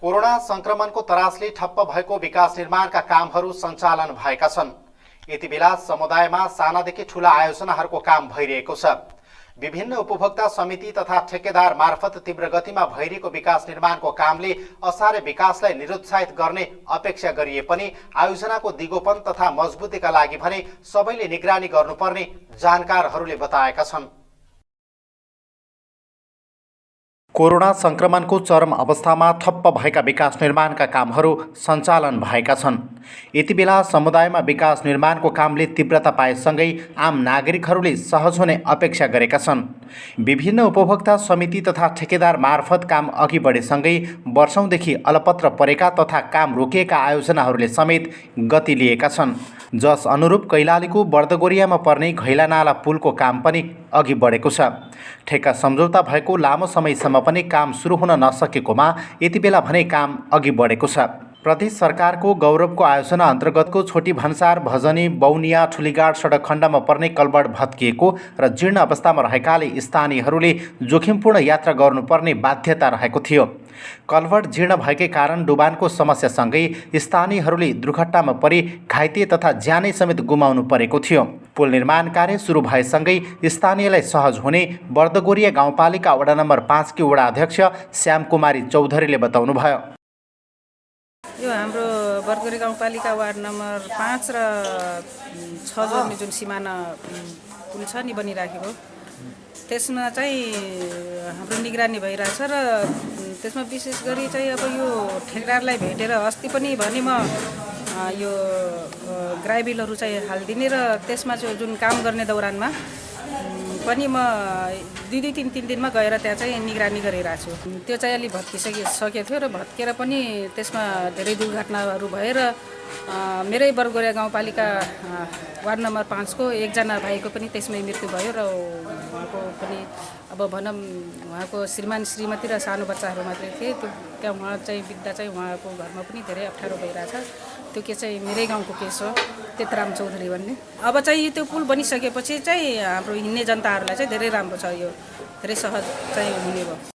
कोरोना संक्रमणको तरासले ठप्प भएको विकास निर्माणका कामहरू सञ्चालन भएका छन्। यति बेला समुदायमा सानादेखि ठूला आयोजनाहरूको काम भइरहेको छ। विभिन्न उपभोक्ता समिति तथा ठेकेदार मार्फत तीव्र गतिमा भइरहेको विकास निर्माणको कामले असारे विकासलाई निरुत्साहित गर्ने अपेक्षा गरिए पनि आयोजनाको दिगोपन तथा मजबुतीका लागि भने सबैले निगरानी गर्नुपर्ने जानकारहरूले बताएका छन्। कोरोना संक्रमणको चरम अवस्थामा ठप्प भएका विकास निर्माणका कामहरू सञ्चालन भएका छन्। यति बेला समुदायमा विकास निर्माणको कामले तीव्रता पाएसँगै आम नागरिकहरूले सहज हुने अपेक्षा गरेका छन्। विभिन्न उपभोक्ता समिति तथा ठेकेदार मार्फत काम अघि बढेसँगै वर्षौंदेखि अलपत्र परेका तथा काम रोकिएका आयोजनाहरूले समेत गति लिएका छन्। जस अनुरूप कैलालीको बर्दगोरियामा पर्ने घैलानाला पुलको काम पनि अघि बढेको छ। ठेक्का सम्झौता भएको लामो समयसम्म पनि काम सुरु हुन नसकेकोमा यति बेला भने काम अघि बढेको छ। प्रदेश सरकारको गौरवको आयोजना अन्तर्गतको छोटी भन्सार भजनी बौनिया ठुलीगाड सडक खण्डमा पर्ने कलबड भत्किएको र जीर्ण अवस्थामा रहेकाले स्थानीयहरूले जोखिमपूर्ण यात्रा गर्नुपर्ने बाध्यता रहेको थियो। कलबड जीर्ण भएकै कारण डुबानको समस्यासँगै स्थानीयहरूले दुर्घटनामा परि घाइते तथा ज्यानै समेत गुमाउनु परेको थियो। पुल निर्माण कार्य सुरु भएसँगै स्थानीयलाई सहज हुने बर्दगोरिया गाउँपालिका वडा नम्बर 5 की वडा अध्यक्ष श्यामकुमारी चौधरीले बताउनुभयो। यो हाम्रो बर्दगोरिया गाउँपालिका वार्ड नम्बर 5 र 6 जोड्ने जुन सिमाना पुल छ नि बनिराखेको, त्यसमा चाहिँ हाम्रो निगरानी भइरहेछ र त्यसमा विशेष गरी चाहिँ अब यो ठेकेदारलाई भेटेर अस्ति पनि भने म यो ग्राइबिलहरू चाहिँ हालिदिने र त्यसमा चाहिँ जुन काम गर्ने दौरानमा पनि म 2-3 दिनमा गएर त्यहाँ चाहिँ निगरानी गरिरहेको छु। त्यो चाहिँ अलि भत्किसकेको थियो र भत्केर पनि त्यसमा धेरै दुर्घटनाहरू भएर मेरै बर्दगोरिया गाउँपालिका वार्ड नम्बर 5 को एकजना भाइको पनि त्यसमै मृत्यु भयो र उहाँको पनि अब भनौँ उहाँको श्रीमान श्रीमती र सानो बच्चाहरू मात्रै थिए। त्यहाँ उहाँ चाहिँ बित्दा चाहिँ उहाँको घरमा पनि धेरै अप्ठ्यारो भइरहेछ। त्यो के चाहिँ मेरै गाउँको केस हो, तेतराम चौधरी भन्ने। अब चाहिँ त्यो पुल बनिसकेपछि चाहिँ हाम्रो हिँड्ने जनताहरूलाई चाहिँ धेरै राम्रो छ, यो धेरै सहज चाहिँ हुने भयो।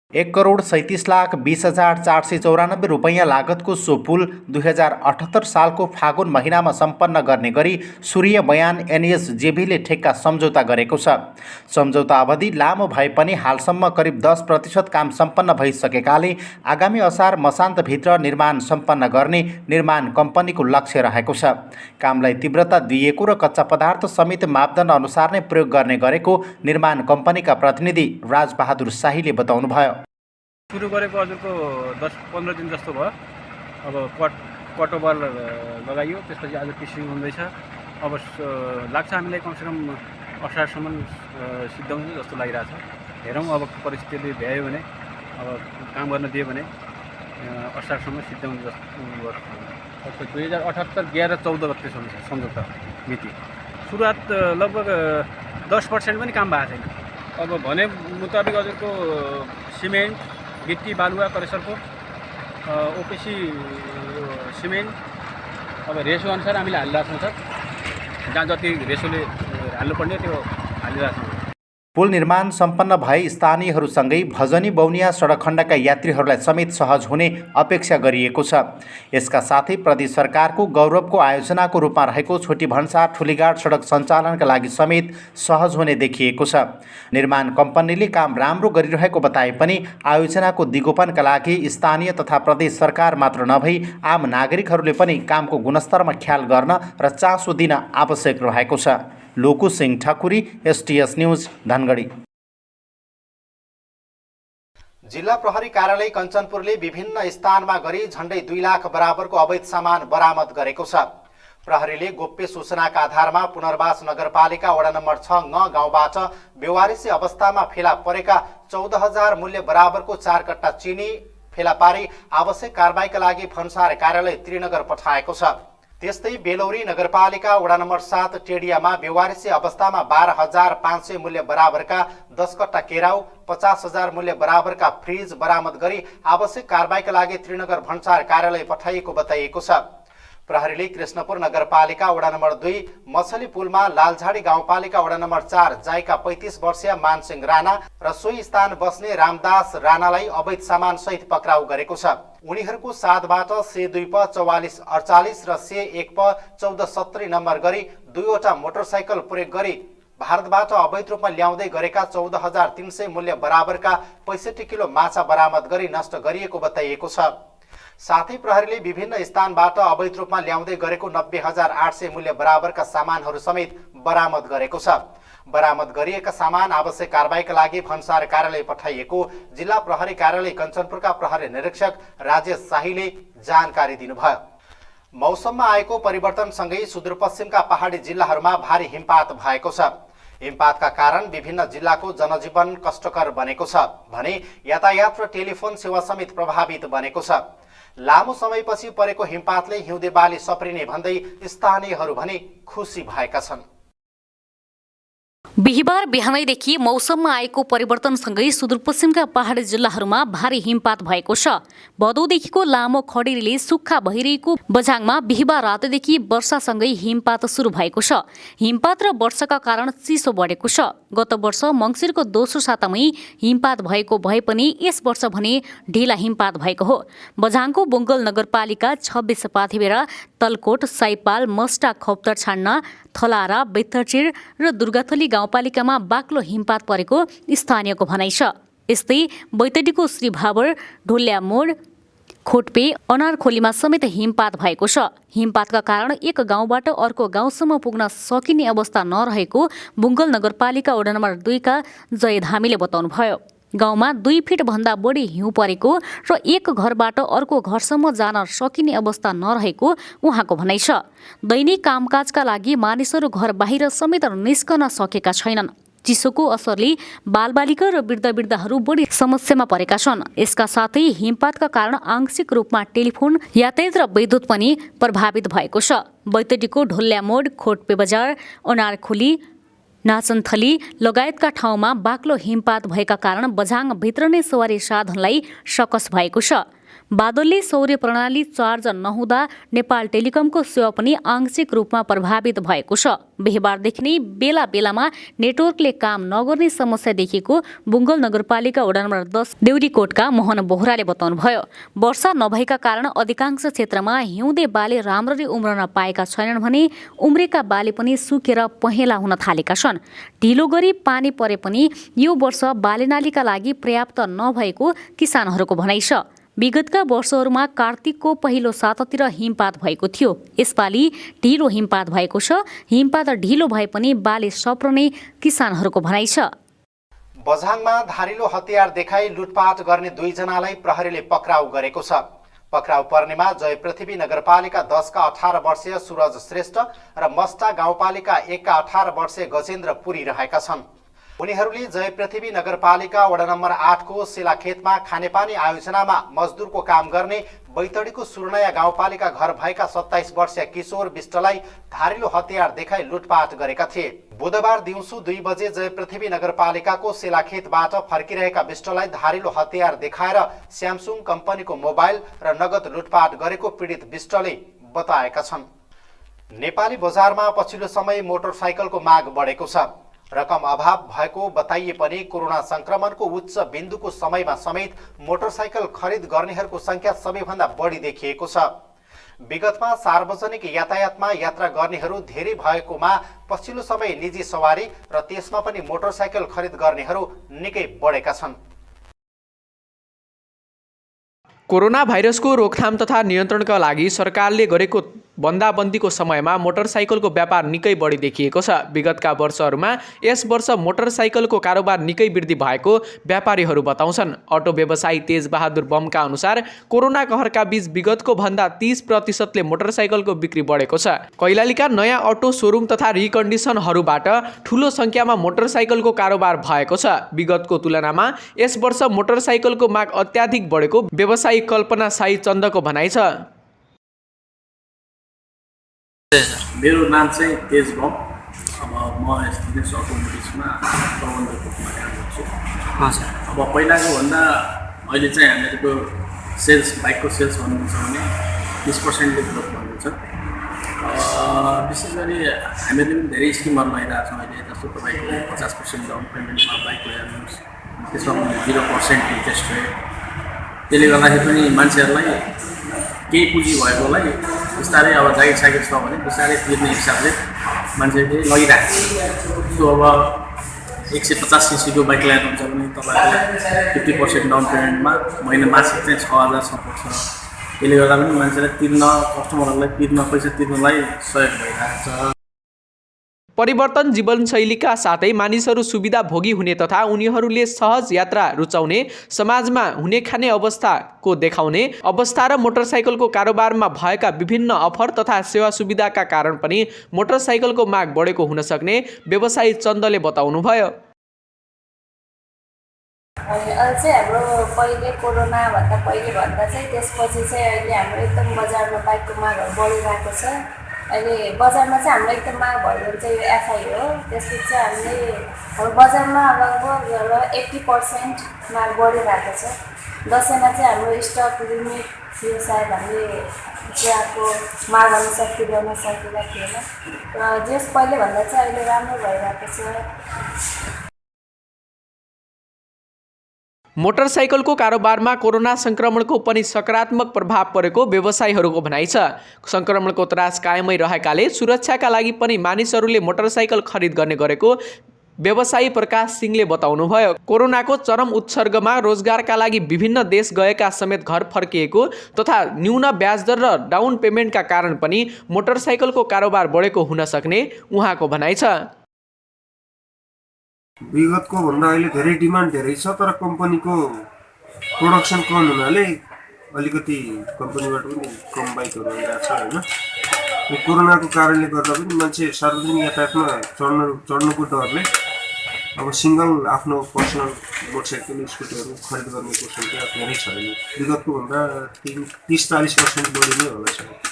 1,37,20,494 रुपैयाँ लागतको सो पुल 2078 सालको फागुन महिनामा सम्पन्न गर्ने गरी सूर्य बयान एनएसजेबीले ठेक्का सम्झौता गरेको छ। सम्झौता अवधि लामो भए पनि हालसम्म करिब 10% काम सम्पन्न भइसकेकाले आगामी असार मसान्तभित्र निर्माण सम्पन्न गर्ने निर्माण कम्पनीको लक्ष्य रहेको छ। कामलाई तीव्रता दिएको र कच्चा पदार्थ समेत मापदण्ड अनुसार नै प्रयोग गर्ने गरेको निर्माण कम्पनीका प्रतिनिधि राजबहादुर शाहीले बताउनुभयो। सुरु गरेको हजुरको 10-15 दिन जस्तो भयो। अब कटोबर लगाइयो, त्यसपछि आज कृषि हुँदैछ। अब लाग्छ हामीलाई कमसेकम असारसम्म सिद्धाउँछ जस्तो लागिरहेछ। हेरौँ अब परिस्थितिले भ्यायो भने, अब काम गर्न दियो भने असारसम्म सिद्धाउने जस्तो गर्छ। 2078 11-14 गतेसम्म छ सम्झौता मिति। सुरुवात लगभग 10% पनि काम भएको छैन। अब भने मुताबिक हजुरको सिमेन्ट, गिट्टी, बालुवा, करेसरको ओपिसी सिमेन्ट अब रेसो अनुसार हामीले हालिरहेको छौँ। जहाँ जति रेसोले हाल्नुपर्ने त्यो हालिरहेको छौँ। पुल निर्माण सम्पन्न भए स्थानीयहरूसँगै भजनी बौनिया सडक खण्डका यात्रीहरूलाई समेत सहज हुने अपेक्षा गरिएको छ। यसका साथै प्रदेश सरकारको गौरवको आयोजनाको रूपमा रहेको छोटी भन्सार ठुलीगाड सडक सञ्चालनका लागि समेत सहज हुने देखिएको छ। निर्माण कम्पनीले काम राम्रो गरिरहेको बताए पनि आयोजनाको दिगोपनका लागि स्थानीय तथा प्रदेश सरकार मात्र नभई आम नागरिकहरूले पनि कामको गुणस्तरमा ख्याल गर्न र चासो दिन आवश्यक रहेको छ। लोकु सिंह ठकुरी, STS न्यूज, धनगढी। जिल्ला प्रहरी कार्यालय कञ्चनपुरले विभिन्न स्थानमा गरी झण्डै 2 लाख बराबरको अवैध सामान बरामद गरेको छ। प्रहरीले गोप्य सूचनाका आधारमा पुनर्वास नगरपालिका वडा नम्बर 6 ङ गाउँबाट बेवारिसी अवस्थामा फेला परेका 14,000 मूल्य बराबरको 4 कट्टा चिनी फेला पारी आवश्यक कारबाहीका लागि भन्सार कार्यालय त्रिनगर पठाएको छ। त्यस्तै बेलौरी नगरपालिका वडा नम्बर 7 टेडियामा बेवारिसी अवस्थामा 12,500 मूल्य बराबरका 10 कट्टा केराउ, 50,000 मूल्य बराबरका फ्रिज बरामद गरी आवश्यक कारबाहीका लागि त्रिनगर भन्सार कार्यालय पठाइएको बताइएको छ। प्रहरीले कृष्णपुर नगरपालिका वडा नम्बर 2 मछली पुलमा लालझाडी गाउँपालिका वडा नम्बर 4 जाइका 35 वर्षीय मानसिंह राणा र सोही स्थान बस्ने रामदास राणालाई अवैध सामान सहित पक्राउ गरेको छ। उनीहरूको साथबाट C2 प 4448 र C1 प 1470 नम्बर गरी 2वटा मोटरसाइकल प्रयोग गरी भारतबाट अवैध रूपमा ल्याउँदै गरेका 14,300 मूल्य बराबरका 65 किलो माछा बरामद गरी नष्ट गरिएको बताइएको छ। साथै प्रहरीले विभिन्न स्थानबाट अवैध रूपमा ल्याउँदै गरेको 90,800 मूल्य बराबरका सामानहरू समेत बरामद गरेको छ। बरामद गरिएका सामान आवश्यक कारबाहीका लागि भन्सार कार्यालय पठाइएको जिल्ला प्रहरी कार्यालय कञ्चनपुरका प्रहरी निरीक्षक राजेश शाहीले जानकारी दिनुभयो। मौसममा आएको परिवर्तनसँगै सुदूरपश्चिमका पहाडी जिल्लाहरूमा भारी हिमपात भएको छ। हिमपातका कारण विभिन्न जिल्लाको जनजीवन कष्टकर बनेको छ भने यातायात र टेलिफोन सेवा समेत प्रभावित बनेको छ। लामो समयपछि परेको हिमपातले हिउँदे बाली सप्रिने भन्दै स्थानीयहरू भने खुसी भएका छन्। बिहिबार बिहानैदेखि मौसममा आएको परिवर्तनसँगै सुदूरपश्चिमका पहाडी जिल्लाहरूमा भारी हिमपात भएको छ। भदौदेखिको लामो खडेरीले सुक्खा भइरहेको बझाङमा बिहिबार रातैदेखि वर्षासँगै हिमपात सुरु भएको छ। हिमपात र वर्षाका कारण चिसो बढेको छ। गत वर्ष मङ्सिरको दोस्रो सातामै हिमपात भएको भए पनि यस वर्ष भने ढिला हिमपात भएको हो। बझाङको बुङ्गल नगरपालिका 26 पाथीबेरा, तलकोट, साइपाल, मस्टा, खौप्तर छान्ना, थलारा, बेत्तरचिर र दुर्गाथली गाउँपालिकामा बाक्लो हिमपात परेको स्थानीयको भनाइ छ। यस्तै बैतडीको श्री भावर, ढोल्या मोड, खोटपे, अनारखोलीमा समेत हिमपात भएको छ। हिमपातका कारण एक गाउँबाट अर्को गाउँसम्म पुग्न सकिने अवस्था नरहेको बुङ्गल नगरपालिका वडा नम्बर 2 का जय धामीले बताउनुभयो। गाउँमा 2 फिट भन्दा बढी हिउँ परेको र एक घरबाट अर्को घरसम्म जान सकिने अवस्था नरहेको उहाँको भनाइ छ। दैनिक कामकाजका लागि मानिसहरू घर बाहिर समेत निस्कन सकेका छैनन्। चिसोको असरले बालबालिका र वृद्धवृद्धाहरू बढी समस्यामा परेका छन्। यसका साथै हिमपातका कारण आंशिक रूपमा टेलिफोन, यातायात र विद्युत पनि प्रभावित भएको छ। बैतडीको ढोल्या मोड, खोटपे बजार, अनारखोली, नाचनथली लगायतका ठाउँमा बाक्लो हिमपात भएका कारण बझाङ भित्र नै सवारी साधनलाई सकस भएको छ। बादलले सौर्य प्रणाली चार्ज नहुँदा नेपाल टेलिकमको सेवा पनि आंशिक रूपमा प्रभावित भएको छ। बिहिबारदेखि नै बेला बेलामा नेटवर्कले काम नगर्ने समस्या देखिएको बुङ्गल नगरपालिका वडा नम्बर 10 देउरीकोटका मोहन बोहराले बताउनुभयो। वर्षा नभएका कारण अधिकांश क्षेत्रमा हिउँदे बाली राम्ररी उम्रन पाएका छैनन् भने उम्रेका बाली पनि सुकेर पहेँला हुन थालेका छन्। ढिलो गरी पानी परे पनि यो वर्ष बालीनालीका लागि पर्याप्त नभएको किसानहरूको भनाइ छ। विगतका वर्षहरूमा कार्तिकको पहिलो सातातिर हिमपात भएको थियो। यसपालि ढिलो हिमपात भएको छ। हिमपात ढिलो भए पनि बाली सप्रने किसानहरूको भनाइ छ। बझाङमा धारिलो हतियार देखाई लुटपाट गर्ने 2 जनालाई प्रहरीले पक्राउ गरेको छ। पक्राउ पर्नेमा जय पृथ्वी नगरपालिका 10 का 18 वर्षीय सूरज श्रेष्ठ र मस्टा गाउँपालिका 1 का 18 वर्षीय गजेन्द्र पुरी रहेका छन्। उनीहरूले जय पृथ्वी नगरपालिका वडा नम्बर 8 को सेलाखेतमा खानेपानी आयोजनामा मजदुरको काम गर्ने बैतडीको सुर्नया गाउँपालिका घर भएका 27 वर्षीय किशोर विष्टलाई धारिलो हतियार देखाई लुटपाट गरेका थिए। बुधबार दिउँसो 2 बजे जय पृथ्वी नगरपालिकाको सेलाखेतबाट फर्किरहेका विष्टलाई धारिलो हतियार देखाएर स्यामसुङ कम्पनीको मोबाइल र नगद लुटपाट गरेको पीडित विष्टले बताएका छन्। नेपाली बजारमा पछिल्लो समय मोटरसाइकलको माग बढेको छ। रकम अभाव भएको बताइए पनि कोरोना संक्रमणको उच्च बिन्दुको समयमा समेत मोटरसाइकल खरिद गर्नेहरूको संख्या सबैभन्दा बढी देखिएको छ। विगतमा सार्वजनिक यातायातमा यात्रा गर्नेहरू धेरै भएकोमा पछिल्लो समय निजी सवारी र त्यसमा पनि मोटरसाइकल खरिद गर्नेहरू निकै बढेका छन्। कोरोना भाइरसको रोकथाम तथा नियन्त्रणका लागि सरकारले गरेको बन्दाबन्दीको समयमा मोटरसाइकलको व्यापार निकै बढी देखिएको छ। विगतका वर्षहरूमा यस वर्ष मोटरसाइकलको कारोबार निकै वृद्धि भएको व्यापारीहरू बताउँछन्। अटो व्यवसायी तेज बहादुर बमका अनुसार कोरोना कहरका बीच विगतको भन्दा 30% मोटरसाइकलको बिक्री बढेको छ। कैलालीका नयाँ अटो सोरुम तथा रिकन्डिसनहरूबाट ठूलो संख्यामा मोटरसाइकलको कारोबार भएको छ। विगतको तुलनामा यस वर्ष मोटरसाइकलको माग अत्याधिक बढेको व्यवसायी कल्पना साई चन्दको भनाइ छ। मेरो नाम चाहिँ तेज बम। अब म एसटिएस अटोमोटिभ्समा प्रबन्धकको रूपमा काम गर्छु। अब पहिलाको भन्दा अहिले चाहिँ हामीहरूको सेल्स, बाइकको सेल्स भन्नुहुन्छ भने 20%ले ग्रोथ भएको छ। विशेष गरी हामीले पनि धेरै स्किमहरू लगाइरहेको छौँ अहिले, जस्तो तपाईँको 50% डाउन पेमेन्टमा बाइक ल्याउनुहोस्, त्यसमा 0% इन्ट्रेस्ट रेट। त्यसले गर्दाखेरि पनि मान्छेहरूलाई केही पुँजी भएकोलाई बिस्तारै अब जागिर सागिर छ भने बिस्तारै तिर्ने हिसाबले मान्छेले लगिरहेको छ। सो अब 150 सीसीको बाइक ल्याउनुहुन्छ भने तपाईँहरूले 50% डाउन पेमेन्टमा महिना मासिक चाहिँ 6000 पर्छ। यसले गर्दा पनि मान्छेलाई कस्टमरहरूलाई पैसा तिर्नलाई सहयोग भइरहेको छ। परिवर्तन जीवनशैलीका साथै मानिसहरू सुविधा भोगी हुने तथा उनीहरूले सहज यात्रा रुचाउने, समाजमा हुने खाने अवस्थाको देखाउने अवस्था र मोटरसाइकलको कारोबारमा भएका विभिन्न अफर तथा सेवा सुविधाका कारण पनि मोटरसाइकलको माग बढेको हुन सक्ने व्यवसायी चन्दले बताउनुभयो। अनि अहिले चाहिँ हाम्रो पहिले कोरोनाभन्दा भन्दा चाहिँ त्यसपछि चाहिँ अहिले हाम्रो एकदम बजारमा बाइकको मागहरू बढिरहेको छ। अहिले बजारमा चाहिँ हाम्रो एकदम माग भयो भने चाहिँ यो एफआई हो। त्यसपछि चाहिँ हामीले हाम्रो बजारमा लगभग 80% माग बढिरहेको छ। दसैँमा चाहिँ हाम्रो स्टक लिमिट थियो, सायद हामीले चियाको माग अनुसार पुर्याउन सकेका थिएन र जस पहिलेभन्दा चाहिँ अहिले राम्रो भइरहेको छ। मोटरसाइकलको कारोबारमा कोरोना संक्रमणको पनि सकारात्मक प्रभाव परेको व्यवसायीहरूको भनाइ छ। संक्रमणको त्रास कायमै रहेकाले सुरक्षाका लागि पनि मानिसहरूले मोटरसाइकल खरिद गर्ने गरेको व्यवसायी प्रकाश सिंहले बताउनुभयो। कोरोनाको चरम उत्सर्गमा रोजगारका लागि विभिन्न देश गएका समेत घर फर्किएको तथा न्यून ब्याजदर र डाउन पेमेन्टका कारण पनि मोटरसाइकलको कारोबार बढेको हुन सक्ने उहाँको भनाइ छ। विगतको भन्दा अहिले धेरै डिमान्ड धेरै छ, तर कम्पनीको प्रोडक्सन कम हुनाले अलिकति कम्पनीबाट पनि कम बाइकहरू आइरहेको छ होइन। कोरोनाको कारणले गर्दा पनि मान्छे सार्वजनिक यातायातमा चढ्नुको डरले अब सिङ्गल आफ्नो पर्सनल मोटरसाइकल स्कुटरहरू खरिद गर्नेको सङ्ख्या धेरै छ। अहिले विगतको भन्दा 30-40% बढी नै होला सायद।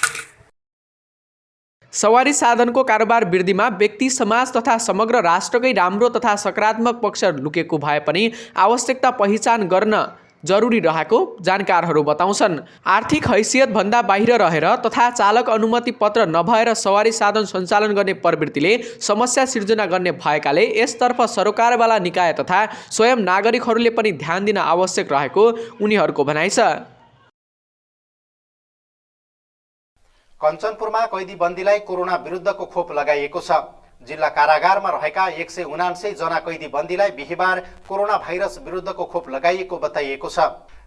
सवारी साधनको कारोबार वृद्धिमा व्यक्ति, समाज तथा समग्र राष्ट्रकै राम्रो तथा सकारात्मक पक्ष लुकेको भए पनि आवश्यकता पहिचान गर्न जरुरी रहेको जानकारहरू बताउँछन्। आर्थिक हैसियत भन्दा बाहिर रहेर तथा चालक अनुमति पत्र नभएर सवारी साधन सञ्चालन गर्ने प्रवृत्तिले समस्या सिर्जना गर्ने भएकाले यसतर्फ सरकारवाला निकाय तथा स्वयं नागरिकहरूले पनि ध्यान दिन आवश्यक रहेको उनीहरूको भनाइ छ। कञ्चनपुरमा कैदी बन्दीलाई कोरोना विरुद्धको खोप लगाइएको छ। जिल्ला कारागारमा रहेका 179 जना कैदी बन्दीलाई बिहिबार कोरोना भाइरस विरुद्धको खोप लगाइएको बताइएको छ।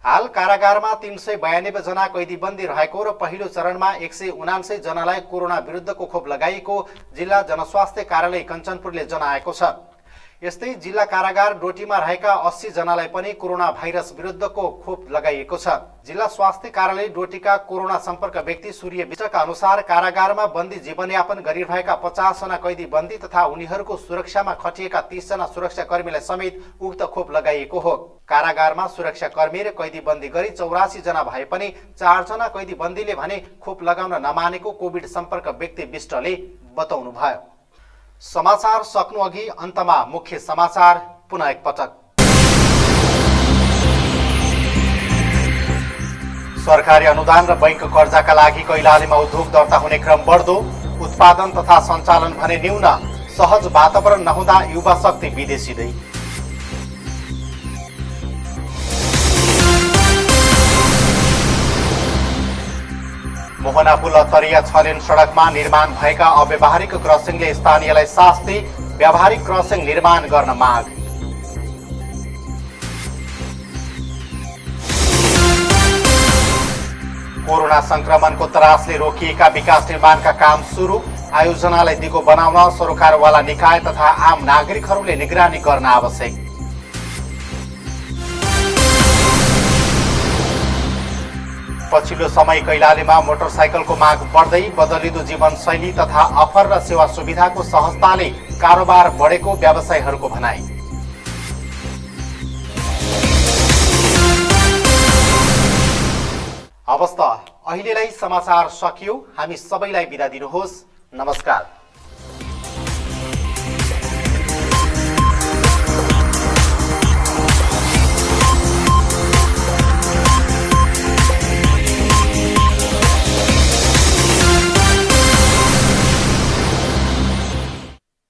हाल कारागारमा 392 जना कैदी बन्दी रहेको र पहिलो चरणमा 179 जनालाई कोरोना विरुद्धको खोप लगाइएको जिल्ला जनस्वास्थ्य कार्यालय कञ्चनपुरले जनाएको छ। यस्तै जिल्ला कारागार डोटीमा रहेका 80 जनालाई पनि कोरोना भाइरस विरुद्धको खोप लगाइएको छ। जिल्ला स्वास्थ्य कार्यालय डोटीका कोरोना सम्पर्क व्यक्ति सूर्य विष्टका अनुसार कारागारमा बन्दी जीवनयापन गरिरहेका 50 जना कैदी बन्दी तथा उनीहरूको सुरक्षामा खटिएका 30 जना सुरक्षाकर्मीलाई समेत उक्त खोप लगाइएको हो। कारागारमा सुरक्षाकर्मी र कैदी बन्दी गरी 84 जना भए पनि 4 जना कैदी बन्दीले भने खोप लगाउन नमानेको कोभिड सम्पर्क व्यक्ति विष्टले बताउनुभयो। समाचार सक्नु अघि अन्तमा मुख्य समाचार पुनः एकपटक। सरकारी अनुदान र बैंक कर्जाका लागि कैलालीमा उद्योग दर्ता हुने क्रम बढ्दो, उत्पादन तथा सञ्चालन भने न्यून, सहज वातावरण नहुँदा युवा शक्ति विदेशिँदै। मोहना पुल अत्तरिया 6 लेन सडकमा निर्माण भएका अव्यावहारिक क्रसिङले स्थानीयलाई शास्ति, व्यावहारिक क्रसिङ निर्माण गर्न माग। कोरोना संक्रमणको त्रासले रोकिएका विकास निर्माणका काम सुरु, आयोजनालाई दिगो बनाउन सरकारवाला निकाय तथा आम नागरिकहरूले निगरानी गर्न आवश्यक। पछिल्लो समय कैलालीमा मोटरसाइकलको माग बढ्दै बदलिदो जीवनशैली तथा अफर र सेवा सुविधाको सहजताले कारोबार बढेको व्यवसायीहरूको भनाइ। अवस्था अहिलेलाई समाचार सकियो। हामी सबैलाई बिदा दिनुहोस्। नमस्कार।